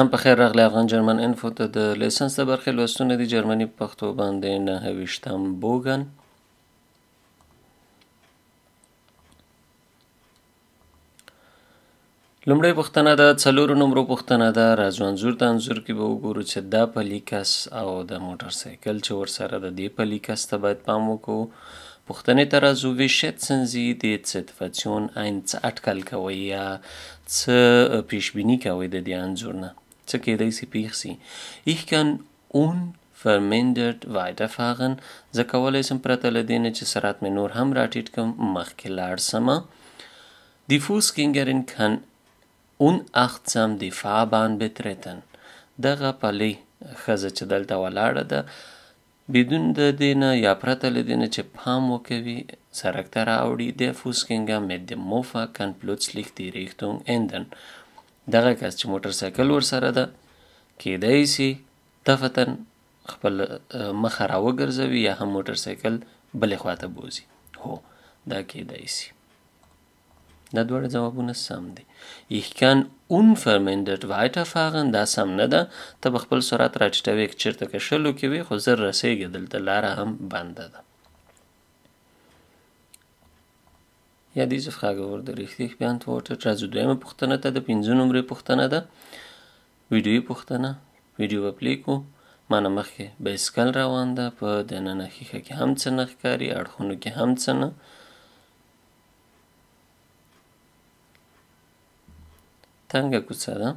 هم په خیر راغلی افغان جرمن انفو ته د لیسنس د برخې لوستونه دي جرمني په پښتو باندې 9 بوګن. لومړی پوښتنه ده، څلورو نمرو پوښتنه ده. راځو انځور ته. انځور کې به وګورو چې دا پلی کس او د موټر سایکل چې ورسره د دې پلی کس ته باید پام وکړو. پوښتنې ته راځو. Wie schätzen Sie die Situation ein؟ څه اټکل کوئ یا څه پیشبیني کوئ د دې انځور نه؟ څه کیدای سي پیښ سي؟ Ich kann unvermindert weiterfahren. زه کولی سم پرته له دې نه چې سرعت مې نور هم راټیټ کړم مخکې لاړ سمه. Die Fußgängerin kann unachtsam die Fahrbahn betreten. دغه پلی ښځه چې دلته ولاړه ده بدون د دې نه یا پرته له دې نه چې پام وکوي سړک ته راوړي. Der Fußgänger mit dem Mofa kann plötzlich die Richtung ändern. دغه کس چې موټر سایکل ورسره ده کیدای سي دفتن خپل مخه راوګرځوي یا هم موټر سایکل بلې خواته بوځي. هو دا کیدای سي. دا دواړه ځوابونه سم دي. Ich kann unvermindert weiterfahren دا سم نه ده. ته به خپل سرعت راټیټوي که چېرته که 100 کې وي خو زر رسیږي دلته لاره هم بنده ده. Ja, diese Frage wurde richtig beantwortet. راځو دویمه پوښتنه ته. د 5 نمرې پوښتنه ده. ویډیویي پوښتنه. ویډیو به پلی کړو. مانه مخکې بایسکل روان ده. په دننه ښیښه کې هم څه نه ښکاري، اړخونو کې هم څه نه. تنګه کوڅه ده.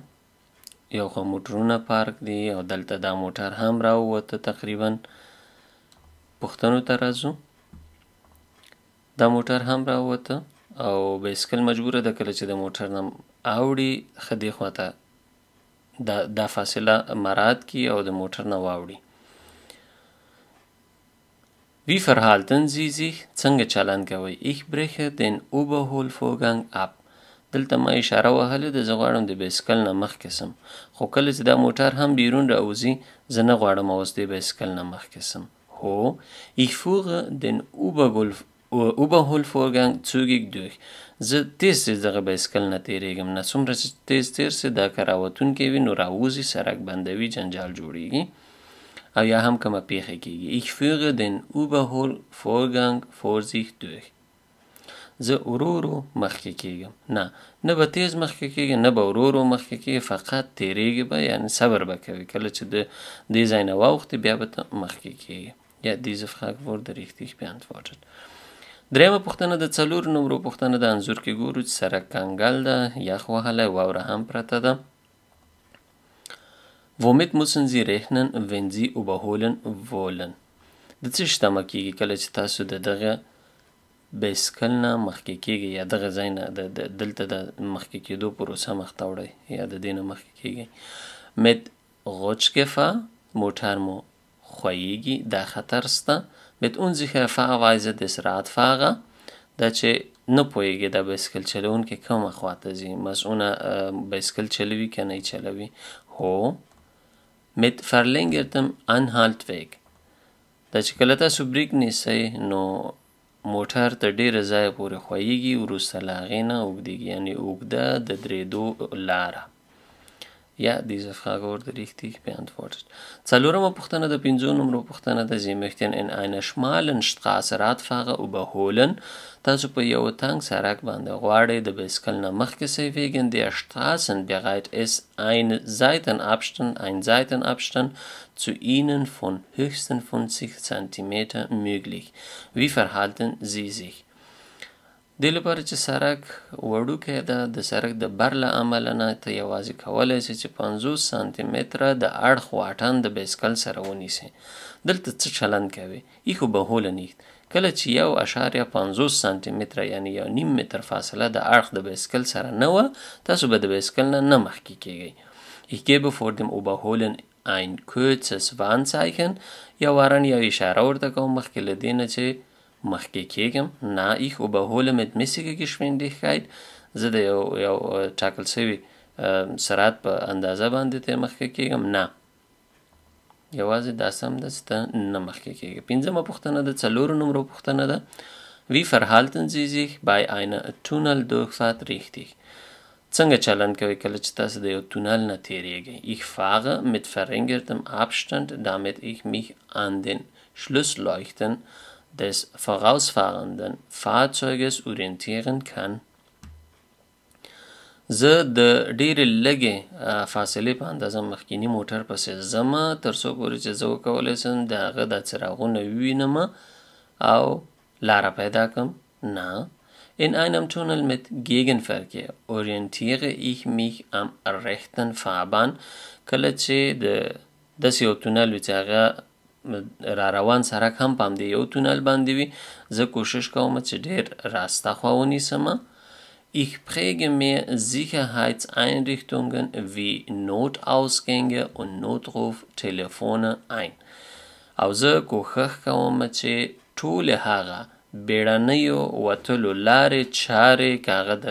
یو خوا موټرونه پارک دي او دلته دا موټر هم راووته تقریبا. پوښتنو ته راځو. دا موټر هم راووته او بایسکل مجبوره ده کله چې د موټر نه اوړي ښه دې خواته دا فاصله مراعات کړي او د موټر نه واوړي. Wie verhalten Sie sich؟ څنګه چلند کوئ؟ Ich breche den Überholvorgang ab. دلته ما اشاره وهلې ده زه غواړم د بایسکل نه مخکې سم، خو کله چې دا موټر هم بیرون راوځي زه نه غواړم اوس د بایسکل نه مخکې سم. هو Ich führe den Überholvorgang zügig durch. زه تیز دغه بایسکل نه تیریږم. نه څومره چې تیز تیر سي دا که راوتونکی وي نو راوځي سړک بندوي جنجال جوړیږي او یا هم کومه پیښه کیږي. Ich führe den Überholvorgang vorsichtig durch. زه ورو ورو مخکې کیږم. نه به تیز مخکې کیږي نه به ورو ورو مخکې کیږي، فقط تیریږي به، یعنی صبر به کوي. کله چې د دې ځای نه واوښتي بیا به ته مخکې کیږي. Ja, diese Frage wurde richtig beantwortet. دریمه پوښتنه د 4 نمرو پوښتنه د انځور کې ګورو چې سړک کنګل ده، یخ وهلی، واوره هم پرته ده. Womit müssen Sie rechnen, wenn Sie überholen wollen؟ د څه شي تمه کیږي کله چې تاسو د دغه بایسکل نه مخکې کیږي یا دغه ځای نه دلته د مخکې کیدو پروسه مخته وړئ یا د دې نه مخکې کیږئ. Mit Rutschgefahr موټر مو ښویېږي، دا خطر سته. Mit unsicherer Fahrweise des Radfahrer دا چې نه پوهېږي دا بایسکل چلوونکی کومه خواته ځي، مسؤونه بایسکل چلوي که نه یې چلوي. هو Mit verlängertem Anhalteweg دا چې کله تاسو بریک نیسئ نو موټر تر ډېره ځایه پورې ښویېږي، وروسته له هغې نه اوږدېږي، یعنې اوږده د درېدو لاره. Ja, diese Frage wurde richtig beantwortet. 4مه پوښتنه د 5 نمرو پوښتنه ده. Sie möchten in einer schmalen Straße Radfahrer überholen. تاسو په یو تنګ سړک باندې غواړئ د بایسکل نه مخکې سئ. Wegen der Straßenbereit ist ein Seitenabstand zu ihnen von höchstens 50 cm möglich. Wie verhalten Sie sich؟ دې لپاره چې سړک وړوکی ده د سړک د بر له امله نه ته یوازې کولی سي چې 50 سانتي متره د اړخ واټن د بایسکل سره ونیسئ. دلته څه چلند کوي؟ Ich überhole nicht. کله چې 1.50 سانتي متره یعنی 1.5 متر فاصله د اړخ د بایسکل سره نه وه تاسو به د بایسکل نه مخکې کیږئ. Ich gebe vor dem Überholen ein kurzes Warnzeichen. یا وارن یا اشاره ورته کوم مخکې له دې نه چې مخکې کیږم. نه Ich überhole mit mäßiger Geschwindigkeit. زه د یو ټاکل شوي سرعت په اندازه باندې ته مخکې کیږم. نه یوازې دا سم ده چې ته نه مخکې کیږي. 5مه پوښتنه د 4 نمرو پوښتنه ده. Wie verhalten Sie sich bei einer Tunneldurchfahrt richtig؟ څنګه چلند کوئ کله چې تاسو د یو تونل نه تیریږئ؟ Ich fahre mit verringertem Abstand, damit ich mich an den Schlussleuchten des vorausfahrenden Fahrzeuges orientieren kann. زه د ډېرې لږې فاصلې په اندازه مخکیني موټر پسې ځم تر څو پورې چې زه وکولی شم د هغه دا څراغونه ووینم او لاره پیدا کړم. نه. In einem Tunnel mit Gegenverkehr orientiere ich mich am rechten Fahrbahn. کله چې داسې یو تونل وي چې هغه را روان سړک هم په همدې یو تونل باندې وي، زه کوشش کوم چې ډېر راسته خوا ونیسم. Ich präge mir Sicherheitseinrichtungen wie Notausgänge und Notruftelefone ein. او زه کوښښ کوم چې ټولې هغه بیړنیو وتلو لارې چارې که هغه د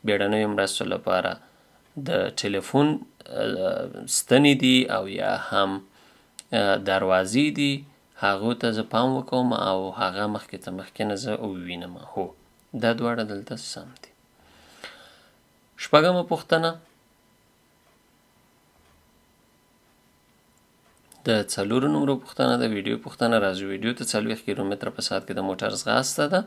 بیړنیو مرستو لپاره د ټلیفون ستنې دي او یا هم دروازې دي، هغو ته زه پام وکوم او هغه مخکې ته مخکې نه زه ووینم. هو، دا دواړه دلته سم دي. شپږمه پوښتنه د 4 نمرو پوښتنه ده، ویډیو پوښتنه. راځو ویډیو ته. 40 کیلومتره په ساعت کې د موټر ځغاسته ده.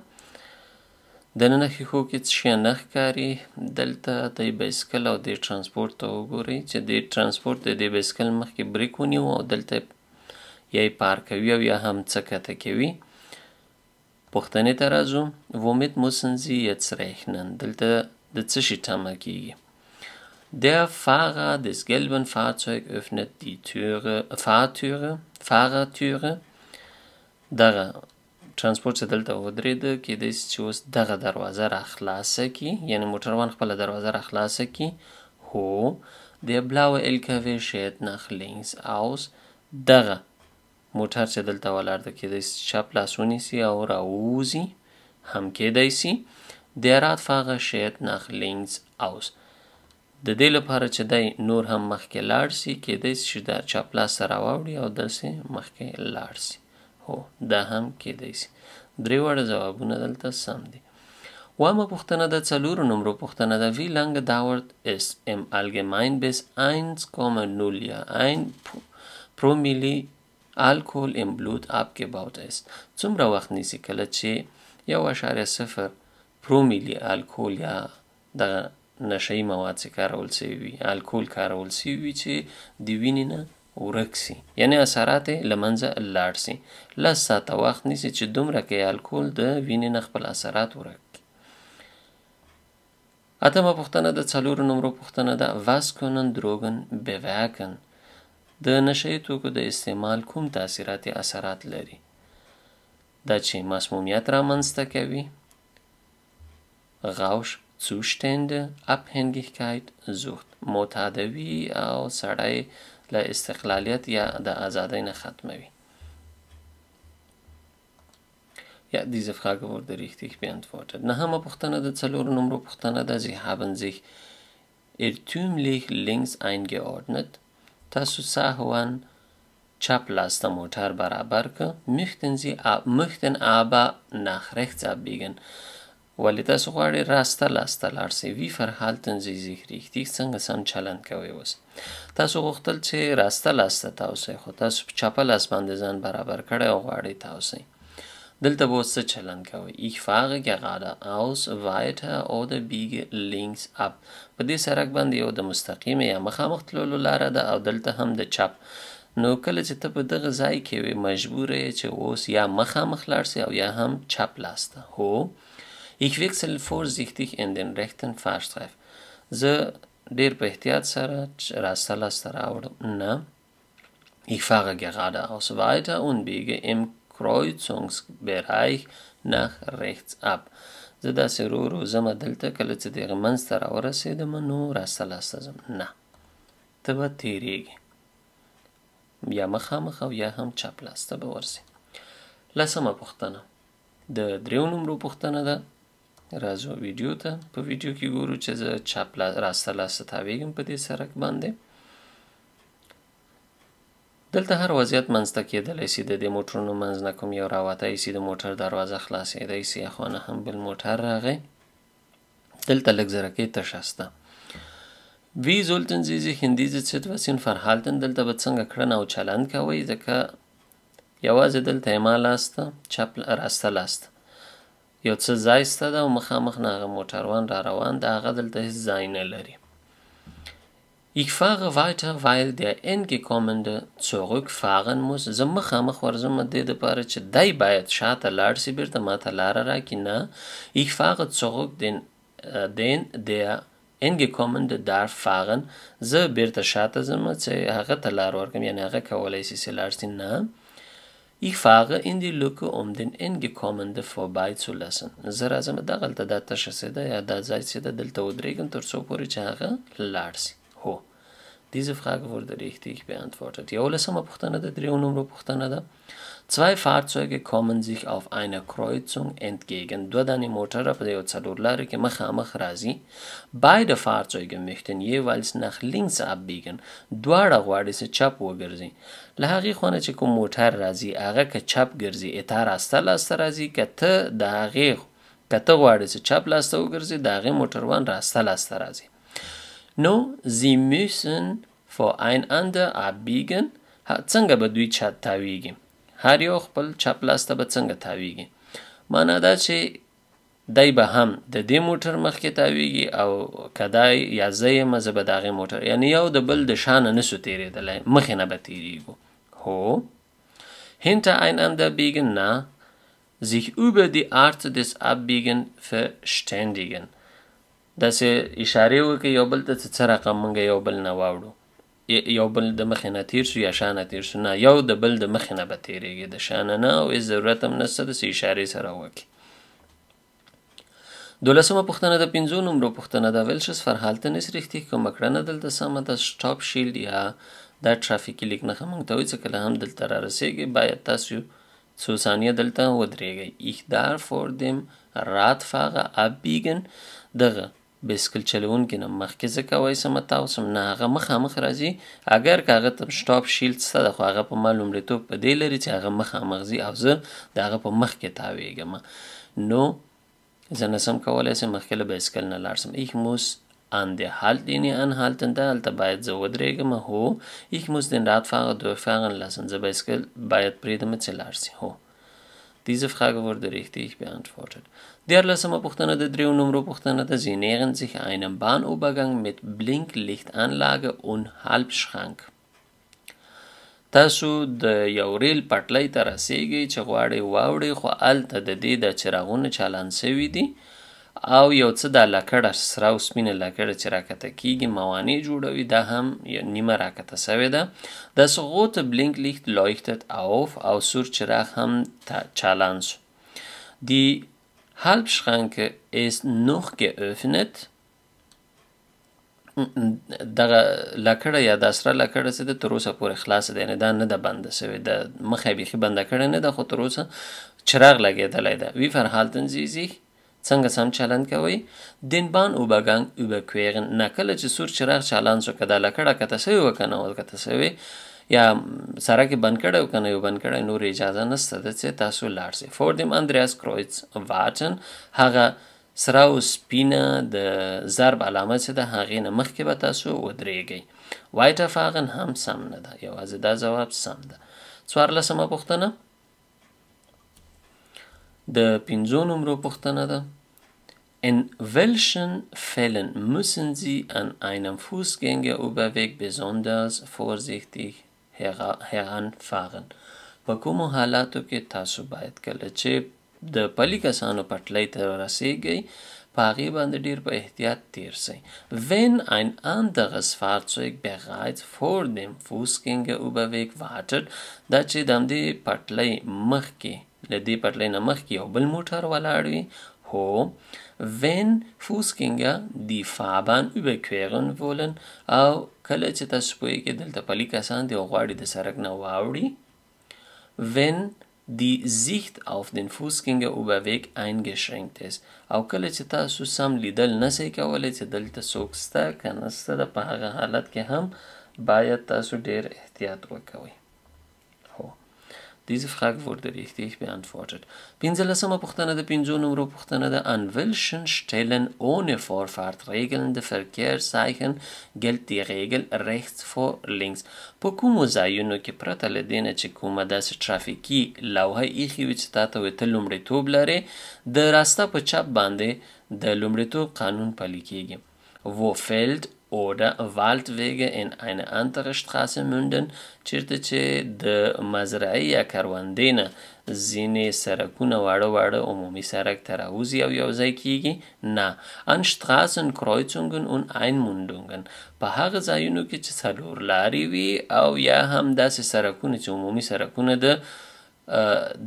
دننه ښیښو کې څه شی نه ښکاري. دلته د بایسکل او د ټرانسپورټ ته وګورئ چې د ټرانسپورټ د بایسکل مخکې بریک ونیو او دلته یا یې پارکوي او یا هم څه کته کوي. پوښتنې ته راځو. Womit müssen Sie jetzt rechnen؟ دلته د څه شي تمه کیږي؟ Der Fahrer des gelben Fahrzeugs öffnet die Fahrertüre. دغه ترانسپورټ چې دلته ودرېده کېدای شي چې اوس دغه دروازه را خلاصه کړي، یعنې موټروان خپله دروازه را خلاصه کړي. هو. Der blaue LKW schert nach links aus. دغه موټر چې دلته ولاړ ده کېدای شي چپ لاس ونیسي او راووځي، هم کېدای شي. Der Radfahrer schert nach links aus. د دې لپاره چې دی نور هم مخکې لاړ شي کېدای شي چې دا چپ لاس سره راواوړي او داسې مخکې لاړ شي. هو، دا هم کېدای شي. 3 واړه ځوابونه دلته سم دي. اوومه پوښتنه د 4 نمرو پوښتنه ده. Wie lange dauert es im Allgemeinen bis 1,01 Promille Alkohol im Blut abgebaut ist؟ څومره وخت نیسي کله چې 1.0 پرومیلی الکول یا دغه نشهیي مواد چې کارول شوي وي، الکول کارول شوي وي چې د وینې نه ورک شي، یعنې اثرات یې له منځه لاړ شي. 10 ساعته وخت نیسي چې دومره کې الکول د وینې نه خپل اثرات ورک کړي. اتمه پوښتنه د 4 نمرو پوښتنه ده. Was können Drogen bewirken؟ د نشهیي توکو د استعمال کوم تاثیراتي اثرات لري؟ دا چې مسمومیت رامنځته کوي، Rauschzustände، Abhängigkeit، Sucht، معتادوي او سړی له استقلالیت یا د ازادۍ نه ختموي. Ja, diese Frage wurde richtig beantwortet. نهمه پوښتنه د 4 نمرو پوښتنه ده. Sie haben sich irrtümlich links eingeordnet. تاسو سهوا چپ لاس ته موټر برابر که. möchten aber nach rechts abbiegen. ولی تاسو غواړئ راسته لاسته لاړ شئ. Wie verhalten Sie sich richtig؟ څنګه سم چلند کوئ؟ اوس تاسو غوښتل چې راسته لاسته تاوسئ، خو تاسو په چپه لاس باندې ځان برابر کړی او غواړئ تاوسئ. دلته به اوس څه چلند کوئ؟ Ich fahre geradeaus weiter oder biege links ab. په دې سړک باندې یو د مستقیمې یا مخامخ تللو لاره ده او دلته هم د چپ. نو کله چې ته په دغه ځای کې وې مجبوره یې چې اوس یا مخامخ لاړ شې او یا هم چپ لاس ته. هو. Ich wechsle vorsichtig in den rechten Fahrstreifen. زه ډېر په احتیاط سره راسته لاسته راوړم. نه. Ich fahre geradeaus weiter und biege im Kreuzungsbereich nach rechts ab. زه داسې ورو ورو ځمه دلته، کله چې دغه منځ ته راورسېدم نو راسته لاسته ځم. نه، ته به تېرېږې، یا مخامخ او یا هم چپ لاس ته به ورسې. 10مه پوښتنه د 3 نمرو پوښتنه ده. راځو ویډیو ته. په ویډیو کې ګورو چې زه چپ راسته لاسته تاویږم په دې سړک باندې. دلته هر وضعیت منځته کېدلی شي. د دې موټرونو منځ نه کوم یو راوتی شي، د موټر دروازه خلاصېدی شي، یا خوا نه هم بل موټر راغی. دلته لږ زرکې تشه شته. Wie sollten Sie sich in dieser Situation verhalten؟ دلته به څنګه کړنه او چلند کوئ ځکه یوازې دلته ایما لاس ته چپ راسته لاس ته یو څه ځای سته ده او مخامخ نه هغه موټروان را روان ده هغه دلته هیڅ ځای نه لري. Ich fahre weiter, weil der Entgekommene zurückfahren muss. زه مخامخ ورځم د دې دپاره چې دی باید شاته لاړ شي بیرته ماته لاره راکړي. نه Ich fahre zurück den der Entgekommene darf fahren. زه بیرته شاته ځم چې هغه ته لار ورکړم یعنې هغه کولی شي چې لاړ شي. نه Ich fahre in die Lücke, um den Entgekommenen vorbeizulassen. زه راځم دغلته دا تشه څه ده یا دا ځای څه ده دلته ودرېږم تر څو پورې چې هغه لاړ شي. هو Diese Frage wurde richtig beantwortet. یولسمه پوښتنه د 3 نمرو پوښتنه ده. Zwei Fahrzeuge kommen sich auf einer Kreuzung entgegen. دوه دانې موټره په یو څلورلارې کې مخامخ راځي. Beide Fahrzeuge möchten jeweils nach links abbiegen. دواړه غواړي چې چپ وګرځي. له هغې خوا نه چې کوم موټر راځي هغه که چپ ګرځي ته راسته لاسته راځي که ته د هغې که ته غواړې چې چپ لاسته وګرځي د هغې موټروان راسته لاسته راځي. No, sie müssen voreinander abbiegen. څنګه به دوی تاویږي؟ هر یو خپل چپ لاس ته به څنګه تاویږي؟ معنا دا چې دی به هم د دې موټر مخکې تاویږي او که دی یا زه یم زه به د هغې موټر یعنې یو د بل د شانه نسو تېرېدلی مخې نه به تېرېږو. هو Hintereinander biegen na sich über die Art des Abbiegen verständigen. داسې اشارې وکړي یو بل ته چې څه رقم موږ یو بل نه واوړو یو بل د مخې نه تېر شو یا شانه تېر شو نه یو د بل د مخې نه به تېرېږي د شانه نه او هېڅ ضرورت هم نشته داسې اشارې سره وکړي. 12مه پوښتنه د 5 نمرو پوښتنه ده. Welches Verhalten ist richtig؟ کومه کړنه دلته سمه ده؟ Stop Shield یا دا ټرافیکي لیک نښه موږ ته وایي چې کله هم دلته را رسېږي باید تاسو څو ثانیې دلته ودرېږئ. Ich darf vor dem Radfahrer abbiegen. دغه بایسکل چلوونکي نه مخکې زه کولی شم تاوسم نه هغه مخامخ راځي اگر که هغه ته سټاپ شیلډ شته ده خو هغه په ما لومړیتوب په دې لري چې هغه مخامخ ځي او زه د هغه په مخ کې تاویږم. نو زه نشم کولی چې مخکې له بایسکل نه لاړ شم. Ich muss an der Haltlinie anhalten. دلته باید زه ودرېږم. هو Ich muss den Radfahrer durchfahren lassen. زه بایسکل باید پرېږدم چې لاړ شي. هو Diese Frage wurde richtig beantwortet. 13مه پوښتنه د 3 نمرو پوښتنه ده. Sie nähern sich einem Bahnübergang mit Blinklichtanlage und Halbschrank. تاسو د یو ریل پټلۍ ته رسیږئ چې غواړئ واوړئ خو هلته د دې د څراغونه چالان شوي دي او یو څه دا لکړه سره او سپینه لکړه چې راکته کیږي موانع جوړوي دا هم نیمه راکته شوې ده. Das rote Blinklicht leuchtet auf او سور چراغ هم چالان شو. Die Halbschranke ist noch geöffnet. دغه لکړه یا د سره لکړه چې د تر اوسه پورې خلاصه ده یعنې دا نه ده بنده شوې د مخه یې بیخي بنده کړې نه ده خو تر اوسه چراغ لګېدلی ده. Wie verhalten Sie sich؟ څنګه سم چلند کوئ؟ Den Bahnübergang überqueren. نه کله چې سور چراغ چالان شو که دا لکړه کته شوې وه که نه وه کته شوې یا سړک یې بند کړی و که نه یې بند کړی نور اجازه نشته ده چې تاسو لاړ شئ. Vor dem Andreaskreuz warten. هغه سره او سپینه د ضرب علامه چې ده هغې نه مخکې به تاسو ودرېږئ. Weiterfahren هم سم نه ده یوازې دا ځواب سم ده. 14مه پوښتنه د 5 نمرو پوښتنه ده. In welchen Fällen müssen Sie an einem Fußgängerüberweg besonders vorsichtig heranfahren؟ په کومو حالاتو کې تاسو باید کله چې د پلي کسانو پټلۍ ته رسیږئ په هغې باندې ډېر په احتیاط تیر شئ. Wenn ein anderes Fahrzeug bereits vor dem Fußgängerüberweg wartet. دا چې د همدې پټلۍ مخکې له دې پټلۍ نه مخکې یو بل موټر ولاړ وي. هو Wenn Fußgänger die Fahrbahn überqueren wollen. او کله چې تاسو پوهېږئ دلته پلي کسان دي او غواړي د سړک نه واوړي. Wenn die Sicht auf den Fußgängerüberweg eingeschränkt ist. او کله چې تاسو سم لیدل نشئ کولی چې دلته څوک شته که نشته ده په هغه حالت کې هم باید تاسو ډېر احتیاط وکوئ. هو Diese Frage wurde richtig beantwortet. 15 Püchtene de 5 Numero Püchtene de an welchen Stellen ohne Vorfahrt regelnde Verkehrszeichen gilt die Regel rechts vor links. په کومو ځایونو کې پرته له دې نه چې کومه داسې ترافیکي لوحه ایښې وي چې تا ته وایي ته لومړیتوب لرې د راسته په چپ باندې د لومړیتوب قانون پلی کیږي. Wo Feld oder Waldwege in eine andere Straße münden چیرته چې د مزرعې یا کروندې نه ځینې سرکونه واړه عمومي سرک ته راوځي او یو ځای کیږي نه. An Straßenkreuzungen und Einmündungen په هغه ځایونو کې چې څلور لارې وي او یا هم داسې سرکونه چې عمومي سرکونه د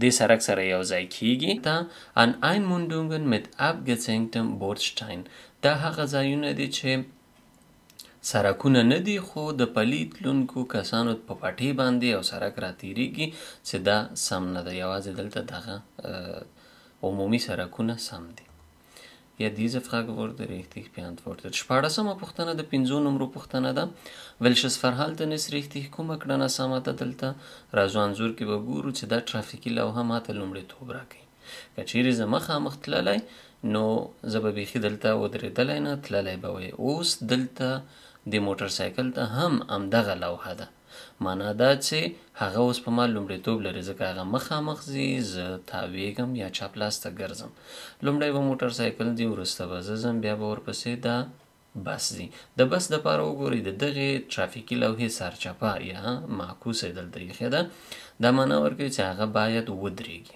دې سرک سره یو ځای کیږي. An Einmündungen mit abgesenktem Bordstein دا هغه ځایونه دي چې سرکونه نه دي خو د پلي تلونکو کسانو په پټۍ باندې یو سرک راتېرېږي چې دا سم نه ده. یوازې دلته دغه عمومي سرکونه سم دي. Ja, diese Frage wurde richtig beantwortet. 16 Püchtene de 5 Numero Püchtene ده welches Verhalten ist richtig کومه کړنه سمه ده دلته راځو انځور کې به ګورو چې دا ترافیکي لوحه ماته لومړیتوب راکوي. که چیرې زه مخامخ تللی نو زه به بیخي دلته ودرېدلی نه تللی به وی. اوس دلته د موټر سایکل ته هم همدغه لوحه ده. معنا دا چې هغه اوس په ما لومړیتوب لري ځکه هغه مخامخ ځي زه تاویږم یا چپ لاس ته ګرځم. لومړی به موټر سایکل ځي وروسته به زه ځم بیا به ورپسې دا بس ځي. د بس دپاره وګورئ د دغې ترافیکي لوحې سرچپه یا معکوسه یې دلته ایښې ده. دا معنا ورکوي چې هغه باید ودرېږي.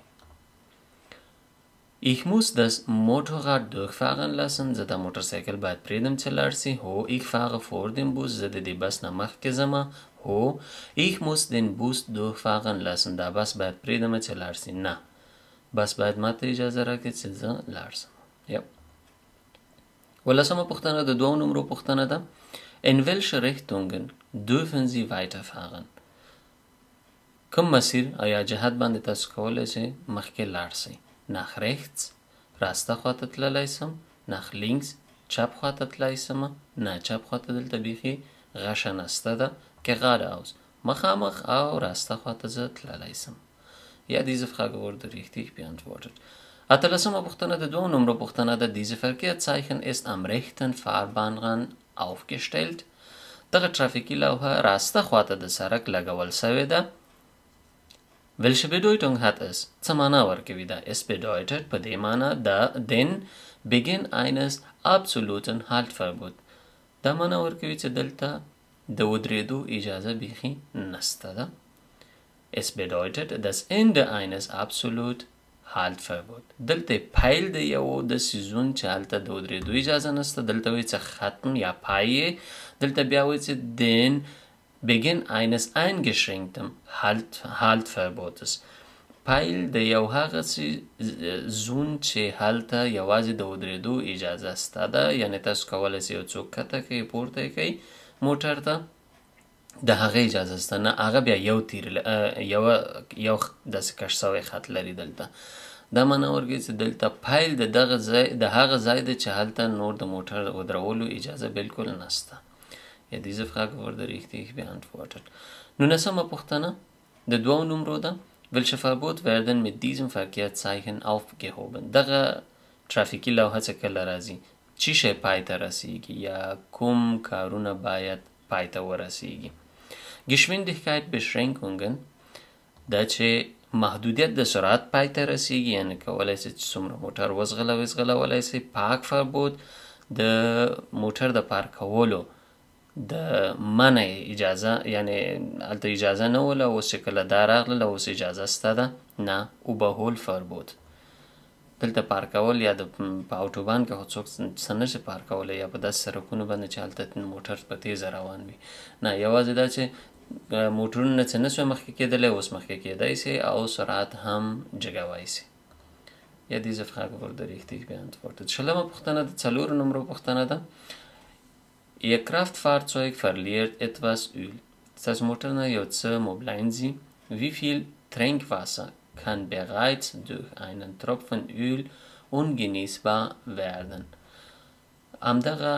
Ich muss das Motorrad durchfahren lassen. زه دا موټرسایکل باید پرېږدم چې لاړ سي. هو ich fahre vor dem Bus. زه د دې بس نه مخکې ځمه. هو ich muss den Bus durchfahren lassen. دا بس باید پرېږدم چې لاړ سي. نه بس باید ماته اجازه راکړي چې زه لاړ سم. Ja. 18 Püchtene د 2 Numero Püchtene ده in welche Richtungen dürfen Sie weiterfahren. کوم مسیر یا جهت باندې تاسو کولی شئ مخکې لاړ سئ. Nach rechts راسته خواته تللی سم. Nach links چپ خواته تللی سم. نه چپ خواته دلته بیخي غشه نسته ده. Geradeaus مخامخ او راسته خواته زه تللی سم. Ja, diese Frage wurde richtig beantwortet. 18 Püchtene de 2 Numero Püchtene ده diese Verkehrszeichen ist am rechten Fahrbahnrand aufgestellt. دغه ترافیکي لوحه راسته خواته د سرک لګول سوې ده. Welche Bedeutung hat es? څه معنا ورکوي ده؟ Es bedeutet په دې معنا den Beginn eines absoluten Haltverbot. دا معنا ورکوي چې دلته د ودرېدو اجازه بیخي نسته ده. Es bedeutet das Ende eines absolut Haltverbot. دلته پیل د یو د سیزون چې هلته د ودرېدو اجازه نسته. دلته وایي چې ختم یا پای. دلته بیا وایي چې den Beginn eines eingeschränkten Haltverbotes. پیل د یو هغه زون چې هلته یوازې د ودرېدو اجازه سته ده. یعنې تاسو کولی شئ یو څوک کښته کوئ پورته یې کوئ موټر ته د هغه اجازه سته نه. هغه بیا یو داسې کش سوی خط لري دلته. دا معنا ورکوي چې دلته پیل د هغه ځای دی چې هلته نور د موټر ودرولو اجازه بالکل نسته. Ja, diese Frage wurde richtig beantwortet. 19 Püchtene de 2 Numero ده welche Verbot werden mit diesem Verkehrszeichen aufgehoben. دغه ترافیکي لوحه چې کله راځي چی شی پای ته رسیږي یا کوم کارونه باید پای ته ورسیږي. Geschwindigkeit Beschränkungen دا چې محدودیت د سرعت پای ته رسیږي یعنې کولی شي چې څومره موټر وزغلولی شي. Park Verbot د موټر د پارکولو د منع اجازه یعنی هلته اجازه نه وله اوس چې کله دا راغله اوس اجازه سته ده. نه Überhol Verbot دلته پارکول یا په اوټوبان کې خو څوک څه نشي پارکولی یا په داسې سرکونو باندې چې هلته موټر په تیزه روان وي. نه یوازې دا چې موټرونه څه نشوی مخکې کېدلی اوس مخکې کېدی سي او سرعت هم جګوی سي. Ja, diese Frage wurde richtig beantwortet. 20 Püchtene د 4 Numero Püchtene ده Ihr Kraftfahrzeug verliert etwas Öl. ستاسو موټر نه یو څه موبلاین ځي. Wie viel Trinkwasser kann bereits durch einen Tropfen Öl ungenießbar werden? همدغه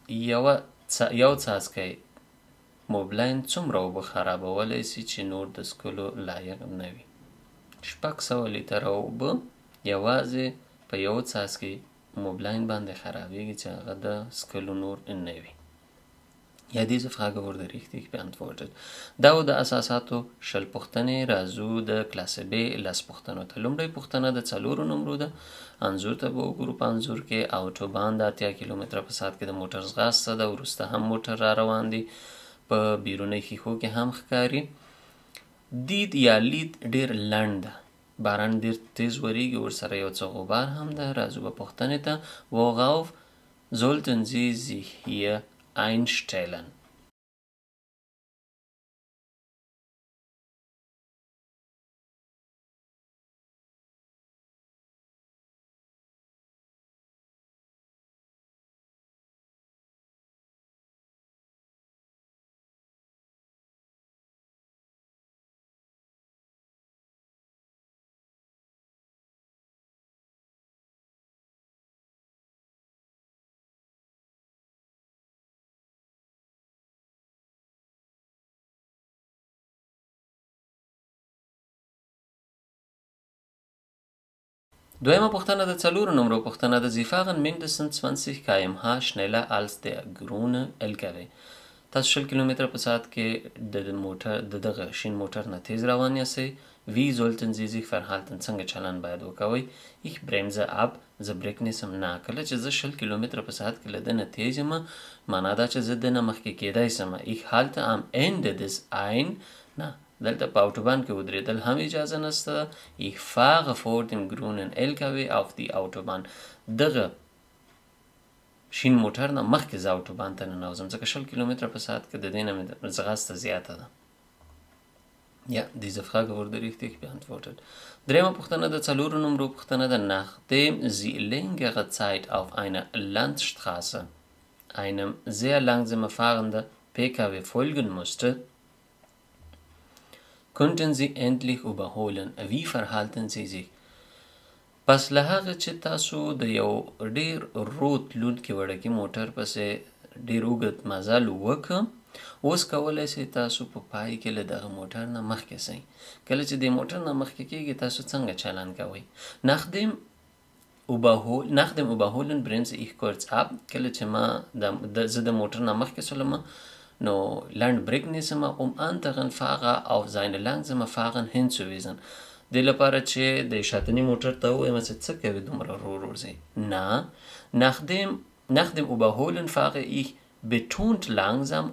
یو څاڅکی موبلاین څومره اوبه خرابولی سي چې نور د څښلو لایق نه وي. 600 لیتره اوبه یوازې په یو څاڅکي موبلاین باندې خرابېږي چې هغه د څښلو نور نه وي. Ja, diese Frage wurde richtig beantwortet. دا و د اساساتو شل پوښتنې. راځو د کلاسې B لس پوښتنو ته. لومړۍ پوښتنه د څلورو نمرو ده. انځور ته به وګورو. په انځور کې اوټوبان د 80 کیلومتره په ساعت کې د موټر ځغاسته ده. وروسته هم موټر را روان دی. په بیرونی ښیښو کې هم ښکاري. دید یا لید ډېر لنډ ده. باران ډېر تیز وریږي. ورسره یو څه غبار هم ده. راځو به پوښتنې ته. Worauf sollten Sie sich hier einstellen? دویمه پوښتنه د څلورو نمرو پوښتنه ده. Sie fahren mindestens 20 km/h schneller als der grüne LKW. تاسو 20 کیلومتره په ساعت کې د دغه شین موټر نه تیز روان یاستئ. Wie sollten Sie sich verhalten؟ څنګه چلند باید وکوئ؟ Ich bremse ab. زه بریک نیسم. نه، کله چې زه 20 کیلومتره په ساعت کې له ده نه تیز یم، معنا دا چې زه د نه مخکې کیدای سم. Ich halte am Ende des ein. نه، دلته په اوټوبان کې ودرېدل هم اجازه نشته. Ich fahre vor dem grünen LKW auf die Autobahn. دغه شین موټر نه مخکې زه اوټوبان ته ننوځم، ځکه 20 کیلومتره په ساعت کې د دې نه مې ځغاسته زیاته ده. Ja, diese Frage wurde richtig beantwortet. Dritte پوښتنه د څلورو نمرو پوښتنه ده. Nachdem sie längere Zeit auf einer Landstraße einem sehr langsam fahrenden PKW folgen musste, konnten sie endlich überholen. Wie verhalten sie sich؟ پس له هغه چې تاسو د یو ډېر ورو تلونکي وړوکي موټر پسې ډېر اوږد مزل وکړه، اوس کولی شئ تاسو په پای کې له دغه موټر نه مخکې شئ. کله چې د موټر نه مخکې کېږئ تاسو څنګه چلند کوئ؟ Nachdem überholen bremse ich kurz ab. کله چې زه د موټر نه مخکې شولم نو لنډ بریک نیسم anderen Fahrer auf seine langsame Fahren hinzuweisen. دې لپاره چې د شاتني موټر ته ووایم چې څه کوي دومره ورو ورو ځئ. نه، nach dem Überholen fahre ich betont langsam,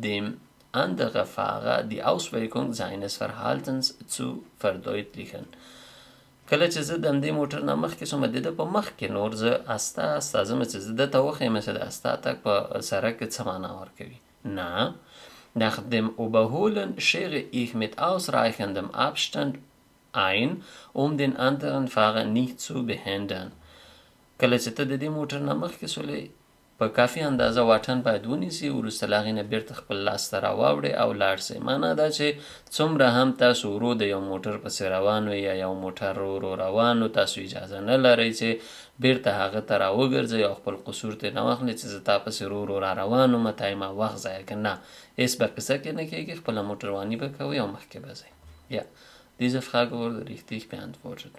dem anderen Fahrer die Auswirkung seines Verhaltens zu verdeutlichen. کله چې زه د همدې موټر نه مخکې شوم، د ده په مخ کې نور زه استه ځم چې زه ده ته وښیم چې د استه تګ په سړک کې څه معنا ورکوي. نه، nach dem Überholen schere ich mit ausreichendem Abstand ein, den anderen Fahrer nicht zu behindern. کله چې ته د دې موټر نه مخکې شولې په کافي اندازه واټن باید ونیسي، وروسته له هغې نه بېرته خپل لاس ته راواوړئ او لاړ شئ. معنا دا چې څومره هم تاسو ورو د یو موټر پسې روان وئ یا یو موټر ورو روان و، تاسو اجازه نه لرئ چې بېرته هغه ته راوګرځئ او خپل قصور ترې نه واخلئ چې زه تا پسې ورو را روان وم، تا یې ما وخت ضایع کړ. نه، هېڅ به قصه کې نه کېږي، خپله موټرواني به کوئ او مخکې به ځئ. Ja, diese Frage wurde richtig beantwortet.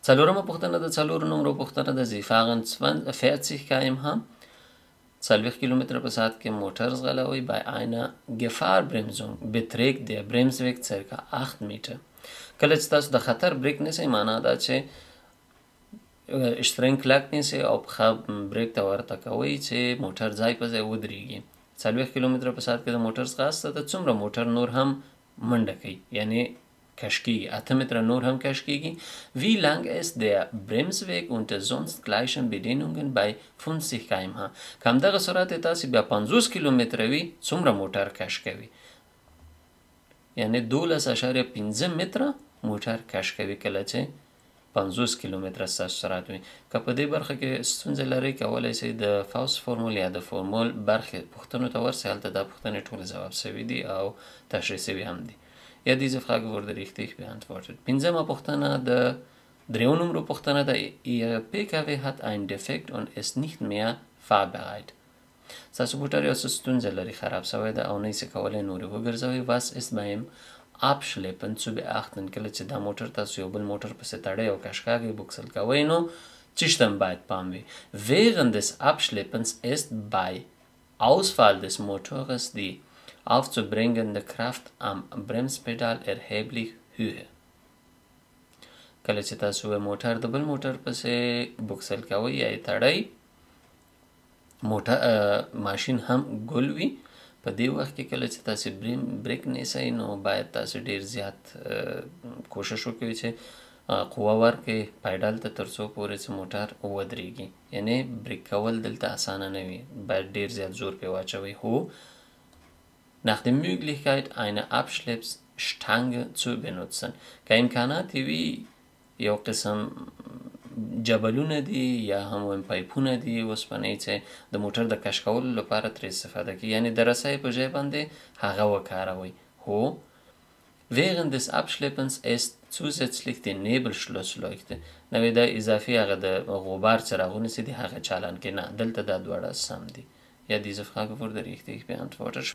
څلورمه پوښتنه د څلورو نمرو پوښتنه ده. Sie fahren 40 km/h 40 کیلومتره په ساعت کې موټر ځغلوئ. Bei einer Gefahrbremsung beträgt der Bremsweg ca. 8 Meter. کله چې تاسو د خطر بریک نیسئ، معنا دا چې شترنګ کلک نیسئ او پښه بریک ته ورته کوئ چې موټر ځای په ځای ودرېږي. 40 کیلومتره په ساعت کې د موټر ځغاسته ته څومره موټر نور هم منډه کوي، یعنی کش کېږي، 8 متره نور هم کش کېږي. Wie lang ist der Bremsweg unter sonst gleichen Bedingungen bei 50 km/h؟ که همدغه سرعت یې تاسې بیا 50 کیلومتره وي، څومره موټر کش کوي؟ یعنی 12.5 متره موټر کش کوي کله چې 50 کیلومتره ستاسو سرعت وي. که په دې برخه کې ستونزه لرئ، کولی شئ د فاوست فورمول یا د فورمول برخې پوښتنو ته ورسئ. هلته دا پوښتنې ټولې ځواب شوي دي او تشریح شوي هم دي. Ja, diese Frage wurde richtig beantwortet. پنځمه پوښتنه د دریو نمرو پوښتنه ده. Ihr PKW hat einen Defekt und ist nicht mehr fahrbereit. ستاسو موټر یو څه ستونزه لري، خراب شوی ده او نه یې کولی نورې وګرځوئ. Was ist beim abschleppen zu beachten. کله چې دا موټر تاسو یو بل موټر پسې تړئ او کشکاږئ بوکسل کوئ نو چیشتم باید پام وي. Während des Abschleppens ist bei Ausfall des Motors die aufzubringende Kraft am Bremspedal erheblich höher. کله چې تاسو موټر د بل موټر پسې بوکسل کوئ یا یې تړئ ماشین هم ګل وي. په دې وخت کې کله چې تاسو بریک نیسئ نو باید تاسو ډیر زیات کوشش وکړئ چې قوه ورکړئ پیډل ته تر څو پورې چې موټر ودرېږي. یعنی بریک کول دلته اسانه نه وي، باید ډیر زیات زور پرې واچوئ. هو nach der Möglichkeit eine Abschleppstange zu benutzen. که امکانات وي یو قسم جبلونه دي یا هم وایم پایپونه دي اوسپنۍ چې د موټر د کش کولو لپاره ترې استفاده کوي، یعنی د رسۍ په ځای باندې هغه وکاروئ. هو während des Abschleppens ist zusätzlich die Nebelschlussleuchte. نو دا اضافي هغه د غبار څراغونه چې دي هغه چالان کې نه، دلته دا دواړه سم دي. Ja, diese Frage wurde richtig beantwortet.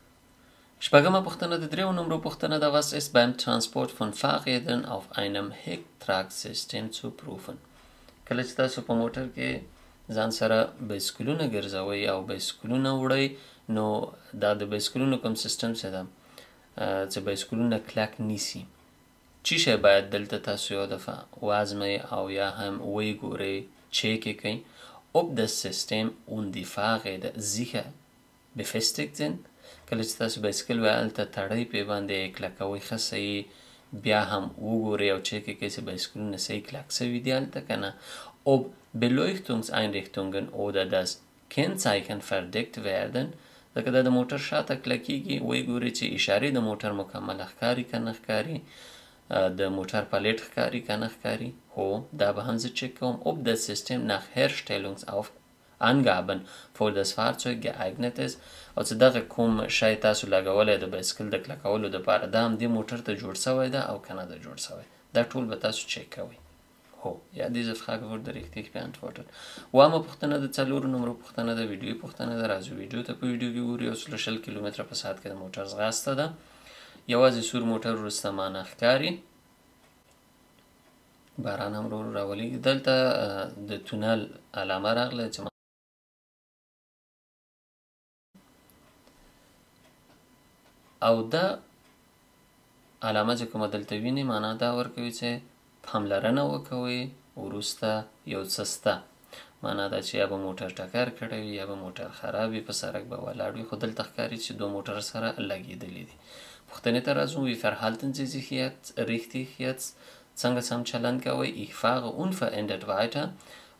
شپږمه پوښتنه د 3 نمبر پوښتنه ده. Was ist beim Transport von Fahrrädern auf einem Hecktragsystem zu prüfen؟ کله چې تاسو په موټر کې ځان سره بایسکلونه ګرځوئ او بایسکلونه وړئ نو دا د بایسکلونو کوم سیستم څه ده چې بایسکلونه کلک نیسي، چی شی باید دلته تاسو یو دفعه وازمئ او یا هم وی ګورئ چک یې کئ ob das System und die Fahrräder sicher befestigt sind. کله چې تاسو بایسکل هلته تړئ پې باندې کلکوئ ښه صحیح بیا هم وګورئ او چک یې کئ چې بایسکلونه صحیح کلک سوي دي هلته که نه. ob Beleuchtungseinrichtungen oder das Kennzeichen verdeckt werden. ځکه دا د موټر شاته کلکیږي، وی ګورئ چې اشارې د موټر مکمل ښکاري که نه ښکاري، د موټر پلیټ ښکاري که نه ښکاري. هو دا به هم زه چک کوم. ob das System nach Herstellungsangaben für das Fahrzeug geeignet ist. او چې دغه کوم شی تاسو لګولی د بایسکل د کلکولو دپاره دا هم دې موټر ته جوړ سوی ده او که نه ده جوړ سوی، دا ټول به تاسو چک کوئ. هو ja, diese Frage wurde richtig beantwortet. اوومه پوښتنه د 4 نمبر پوښتنه ده، ویډیوي پوښتنه ده. راځو ویډیو ته په ویډیو کې ګورئ. 100 کیلومتره په ساعت کې د موټر ځغاسته ده. یوازې سور موټر وروسته مانه ښکاري. باران هم ورو راولېږي. دلته د تونل علامه راغله چې او دا علامه چې کومه دلته وینئ معنا دا ورکوي چې پاملرنه وکوئ وروسته یو څه شته. معنا دا چې یا به موټر ټکر کړی وي یا به موټر خراب وي، په سړک به ولاړ وي، خو دلته ښکاري چې 2 موټر سره لګېدلي دي. پوښتنې ته راځو. wie verhalten Sie sich jetzt richtig jetzt؟ څنګه سم چلند کوئ؟ ich fahre unverändert weiter.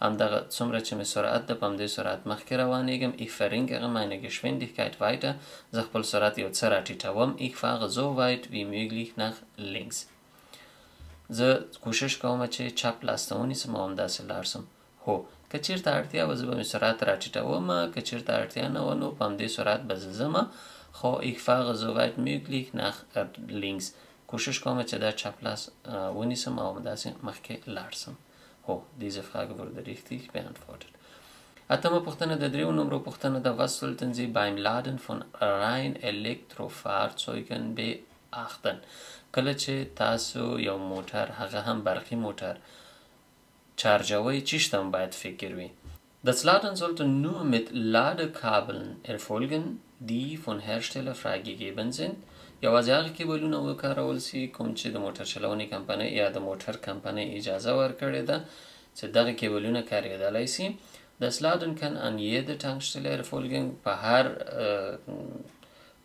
همدغه څومره چې مې سرعت ده په همدې سرعت مخکې روانېږم. ich verringere meine Geschwindigkeit weiter. زه خپل سرعت یو څه راټیټوم. ich fahre so weit wie möglich nach links. زه کوشش کوم چې چپ لاس ته ونیسم او همداسې لاړ سم. هو که چېرته اړتیا وه زه به مې سرعت راټیټومه، که چېرته اړتیا نه وه نو په همدې سرعت به زه ځمه. خو ich fahre so weit möglich nach links. کوشش کوم چې دا چپ لاس ونیسم او همداسې مخکې لاړ سم. هو diese Frage wurde richtig beantwortet. اتمه پوښتنه د 3 نمبر پوښتنه ده. was sollten Sie beim Laden von rein Elektrofahrzeugen beachten؟ کله چې تاسو یو موټر هغه هم برقي موټر چارجوئ چیشته باید فکر وي. Das Laden sollte nur mit Ladekabeln erfolgen, die von Hersteller freigegeben sind. یوازې هغه کیبلونه وکارول سي کوم چې د موټر چلونې کمپنۍ یا د موټر کمپنۍ اجازه ورکړې ده چې دغه کیبلونه کارېدلی سي. Das Laden kann an jeder Tankstelle erfolgen. په هر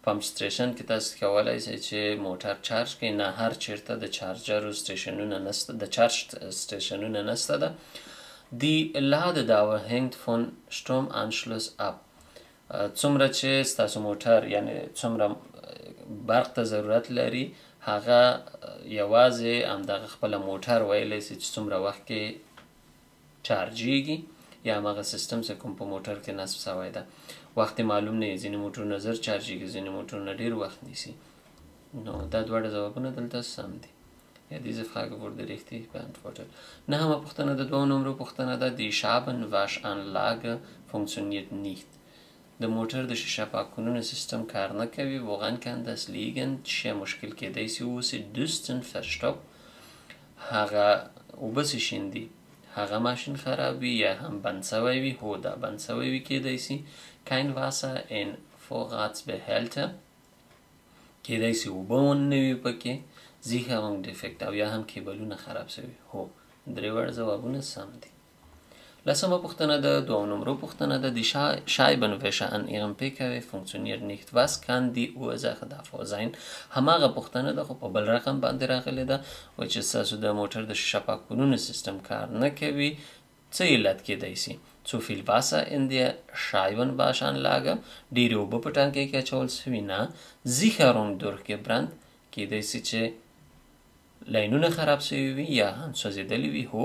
پمپ سټیشن کې تاسو کولی شئ چې موټر چارج کړئ. نه هر چېرته د چارجرو سټیشنونه نشته، د چارج سټیشنونه نشته ده. Die Ladedauer hängt von Stromanschluss ab. څومره چې ستاسو موټر یعنی څومره برق ته ضرورت لري هغه یوازې همدغه خپله موټر ویلی سي چې څومره وخت کې چارجیږي یا همغه سیستم چې کوم په موټر کې نصب سوی ده. وخت معلوم نه وي، ځینې موټرونه زر چارجیږي، ځینې موټرونه ډېر وخت نیسي. نو دا دواړه ځوابونه دلته سم دي. Ja, diese Frage wurde richtig beantwortet. نهمه پوښتنه د 2 نمبر پوښتنه ده. Die Schabenwaschanlage funktioniert nicht. د موټر د شیشه پاکونونو سیستم کار نه کوي. woran kann das liegen؟ چه مشکل کیدای سي ووسي. دوستن فرشتوب هغه اوبه څه شیندي، هغه ماشین خراب وي یا هم بند سوی وي. هو دا بند سوی وي کیدای سي. kein Wasser in Vorratsbehälter کیدای سي اوبه ونه وي پکې. Sicherung defekt او یا هم کیبلونه خراب سوي. هو درې وړ ځوابونه سم دي. لسمه پوښتنه ده، دوه نمرو پوښتنه ده. Die Scheibenwischer an ihrem PKW funktioniert nicht. Was kann die Ursache davor sein؟ هماغه پوښتنه ده خو په بل رقم باندې راغلې ده، وایي چې ستاسو د موټر د شیشه پاکونونو سیستم کار نه کوي. څه علت کیدای سي؟ Zu viel Wasser in der Scheibenwaschanlage، ډېرې اوبه په ټانکۍ کې اچول سوي. نه. Sicherung durchgebrannt، کیدای سي چې لاینونه خراب سوي وي یا هم سوځېدلي وي. هو.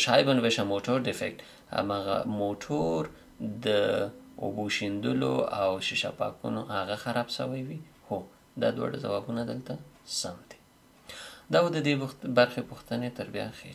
Scheibenwischer Motor defekt، هماغه موټور د اوبو شیندلو او شیشه پاکونو هغه خراب سوی وي. هو دا دوه ځوابونه دلته سم دي. دا و د دې برخې پوښتنې تر بیا ښې